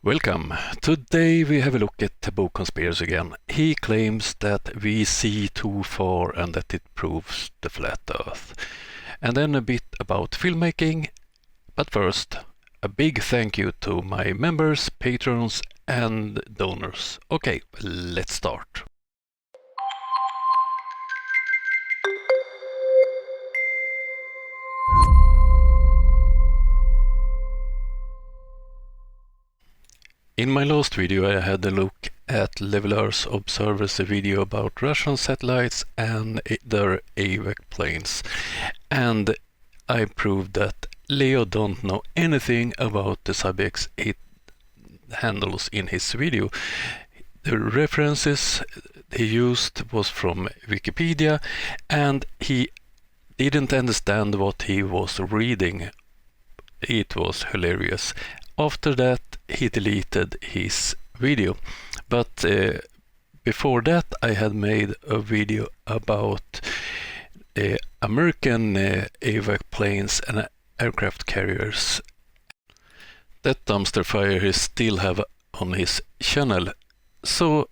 Welcome. Today we have a look at Taboo Conspiracy again. He claims that we see too far and that it proves the flat earth. And then a bit about filmmaking. But first, a big thank you to my members, patrons and donors. Okay, let's start. In my last video I had a look at Level Earth Observer's video about Russian satellites and their AWAC planes, and I proved that Leo don't know anything about the subjects it handles in his video. The references he used was from Wikipedia and he didn't understand what he was reading. It was hilarious. After that he deleted his video, but before that I had made a video about American AWAC planes and aircraft carriers. That dumpster fire he still have on his channel. So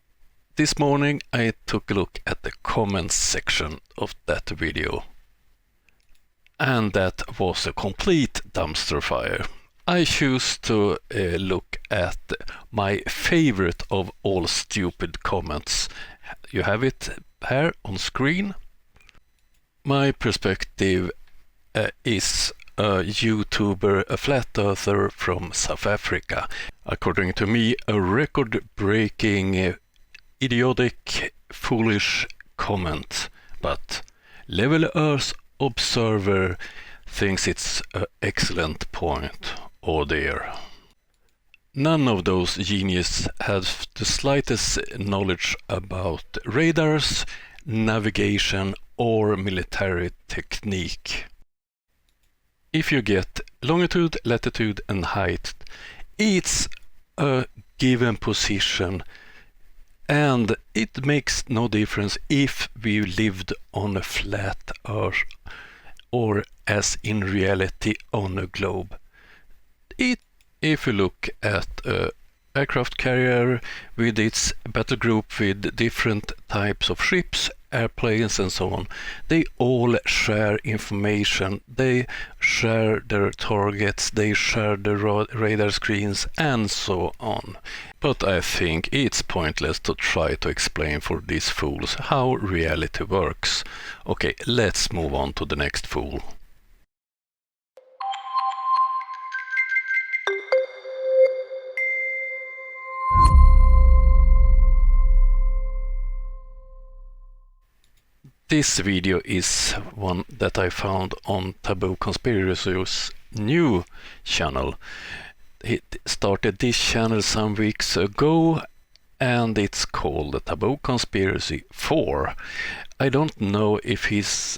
this morning I took a look at the comments section of that video, and that was a complete dumpster fire. I choose to look at my favorite of all stupid comments. You have it here on screen. My perspective is a YouTuber, a flat earther from South Africa. According to me, a record-breaking, idiotic, foolish comment. But Level Earth Observer thinks it's an excellent point. Oh dear. None of those geniuses have the slightest knowledge about radars, navigation or military technique. If you get longitude, latitude and height, it's a given position and it makes no difference if we lived on a flat earth or as in reality on a globe. If you look at an aircraft carrier with its battle group with different types of ships, airplanes and so on, they all share information, they share their targets, they share the radar screens and so on. But I think it's pointless to try to explain for these fools how reality works. Okay, let's move on to the next fool. This video is one that I found on Taboo Conspiracy's new channel. It started this channel some weeks ago and it's called the Taboo Conspiracy 4. I don't know if he's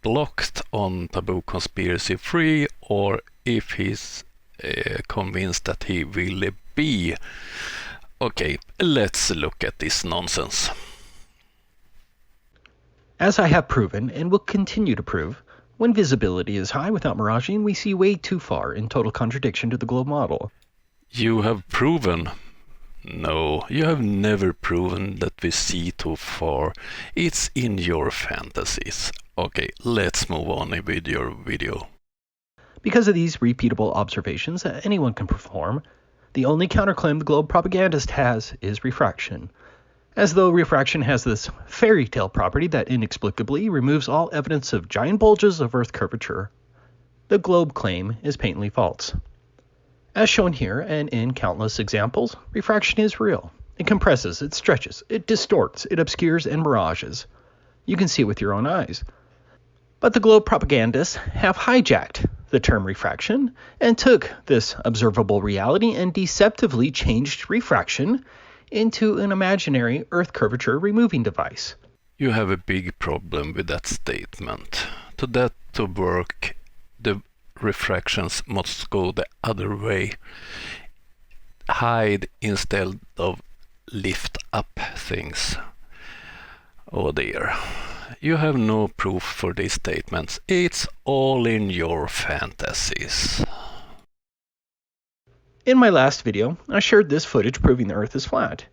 blocked on Taboo Conspiracy 3 or if he's convinced that he will be. Okay, let's look at this nonsense. As I have proven, and will continue to prove, when visibility is high without miraging, we see way too far in total contradiction to the globe model. You have proven? No, you have never proven that we see too far. It's in your fantasies. Okay, let's move on with your video. Because of these repeatable observations that anyone can perform, the only counterclaim the globe propagandist has is refraction. As though refraction has this fairy tale property that inexplicably removes all evidence of giant bulges of Earth curvature. The globe claim is patently false. As shown here and in countless examples, refraction is real. It compresses, it stretches, it distorts, it obscures and mirages. You can see it with your own eyes. But the globe propagandists have hijacked the term refraction and took this observable reality and deceptively changed refraction into an imaginary Earth curvature removing device. You have a big problem with that statement. To that to work, the refractions must go the other way. Hide instead of lift up things. Oh dear. You have no proof for these statements. It's all in your fantasies. In my last video, I shared this footage proving the Earth is flat.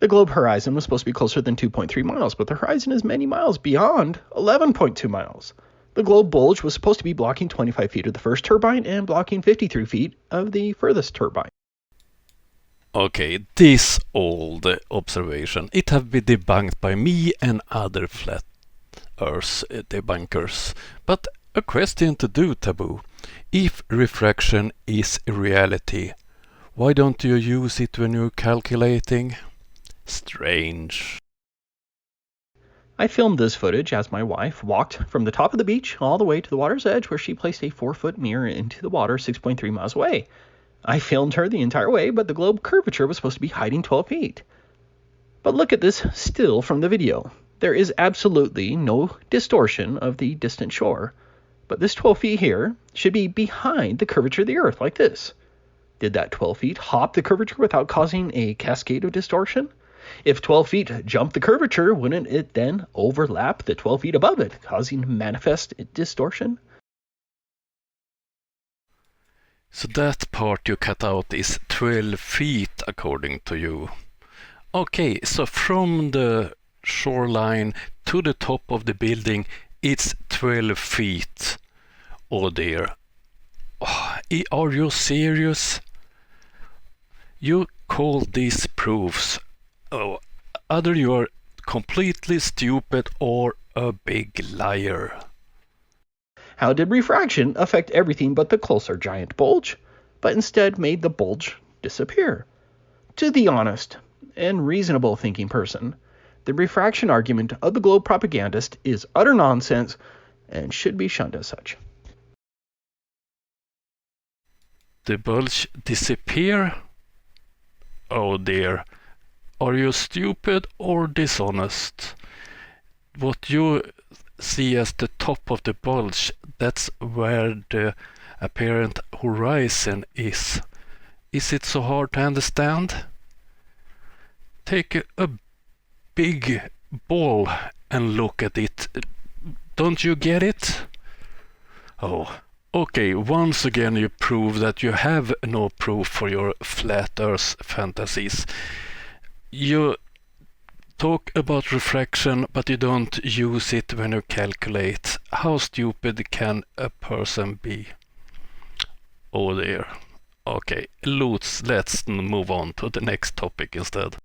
The globe horizon was supposed to be closer than 2.3 miles, but the horizon is many miles beyond 11.2 miles. The globe bulge was supposed to be blocking 25 feet of the first turbine and blocking 53 feet of the furthest turbine. Okay, this old observation, it have been debunked by me and other flat Earth debunkers. But a question to do, Taboo. If refraction is a reality, why don't you use it when you're calculating? Strange. I filmed this footage as my wife walked from the top of the beach all the way to the water's edge, where she placed a 4-foot mirror into the water 6.3 miles away. I filmed her the entire way, but the globe curvature was supposed to be hiding 12 feet. But look at this still from the video. There is absolutely no distortion of the distant shore, but this 12 feet here should be behind the curvature of the Earth, like this. Did that 12 feet hop the curvature without causing a cascade of distortion? If 12 feet jumped the curvature, wouldn't it then overlap the 12 feet above it, causing manifest distortion? So that part you cut out is 12 feet according to you. Okay, so from the shoreline to the top of the building, it's 12 feet. Oh dear. Oh, are you serious? You call these proofs? Oh, either you are completely stupid or a big liar. How did refraction affect everything but the closer giant bulge, but instead made the bulge disappear? To the honest and reasonable thinking person, the refraction argument of the globe propagandist is utter nonsense and should be shunned as such. The bulge disappear? Oh dear. Are you stupid or dishonest? What you see as the top of the bulge, that's where the apparent horizon is. Is it so hard to understand? Take a big ball and look at it. Don't you get it? Oh, okay, once again you prove that you have no proof for your flat earth fantasies. You talk about refraction, but you don't use it when you calculate. How stupid can a person be? Oh dear. Okay, let's move on to the next topic instead.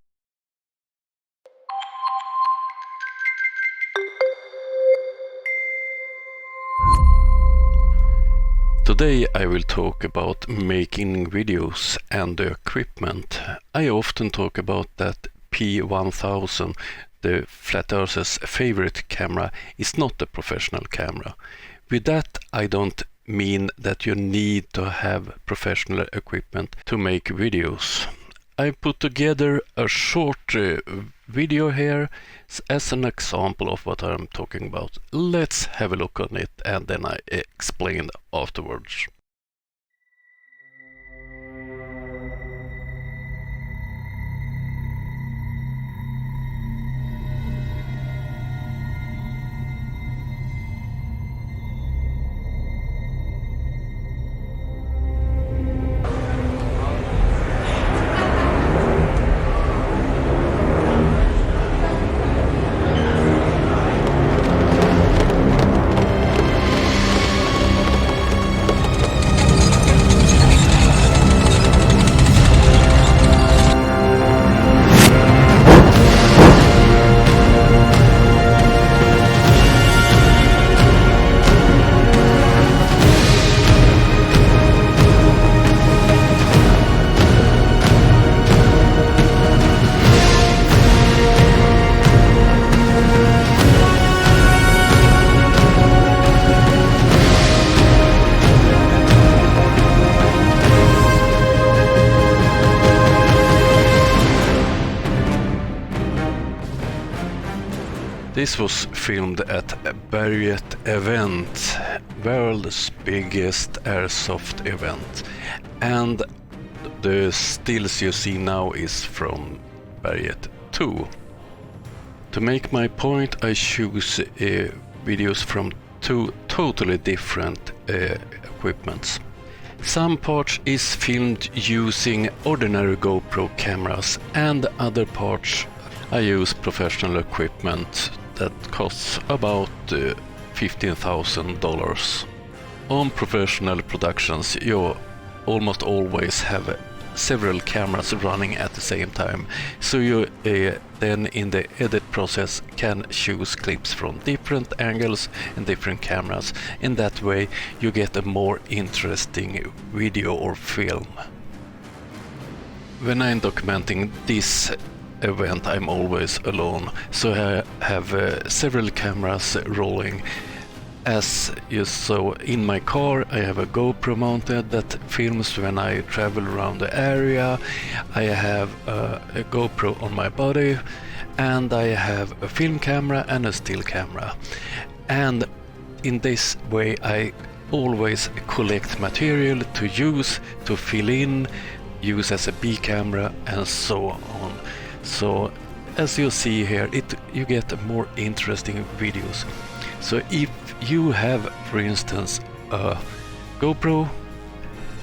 Today I will talk about making videos and the equipment. I often talk about that P1000, the Flat Earth's favorite camera, is not a professional camera. With that I don't mean that you need to have professional equipment to make videos. I put together a short video here as an example of what I'm talking about. Let's have a look on it and then I explain afterwards. This was filmed at Berget event, world's biggest airsoft event, and the stills you see now is from Berget 2. To make my point, I choose videos from two totally different equipments. Some parts is filmed using ordinary GoPro cameras, and other parts I use professional equipment that costs about $15,000. On professional productions you almost always have several cameras running at the same time, so you then in the edit process can choose clips from different angles and different cameras, and that way you get a more interesting video or film. When I'm documenting this event I'm always alone, so I have several cameras rolling. As you saw in my car, I have a GoPro mounted that films when I travel around the area. I have a GoPro on my body, and I have a film camera and a still camera. And in this way I always collect material to use, to fill in, use as a B camera and so on. So as you see here, you get more interesting videos. So if you have, for instance, a GoPro,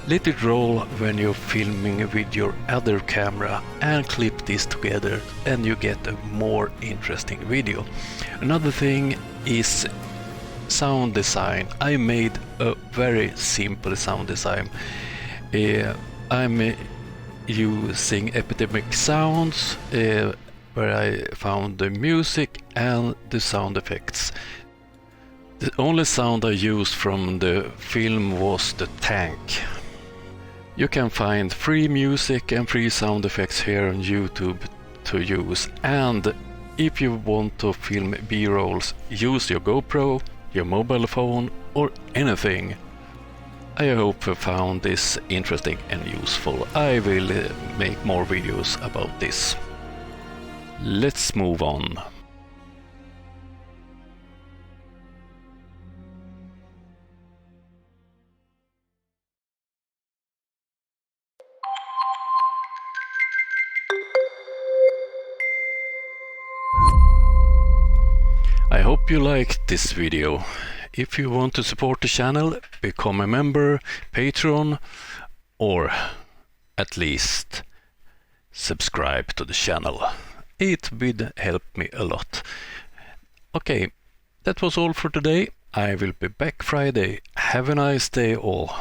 let it roll when you're filming with your other camera and clip this together, and you get a more interesting video. Another thing is sound design. I made a very simple sound design. I'm using Epidemic Sounds, where I found the music and the sound effects. The only sound I used from the film was the tank. You can find free music and free sound effects here on YouTube to use, and if you want to film B-rolls, use your GoPro, your mobile phone or anything. I hope you found this interesting and useful. I will make more videos about this. Let's move on. I hope you liked this video. If you want to support the channel, become a member, Patreon, or at least subscribe to the channel. It would help me a lot. Okay, that was all for today. I will be back Friday. Have a nice day all.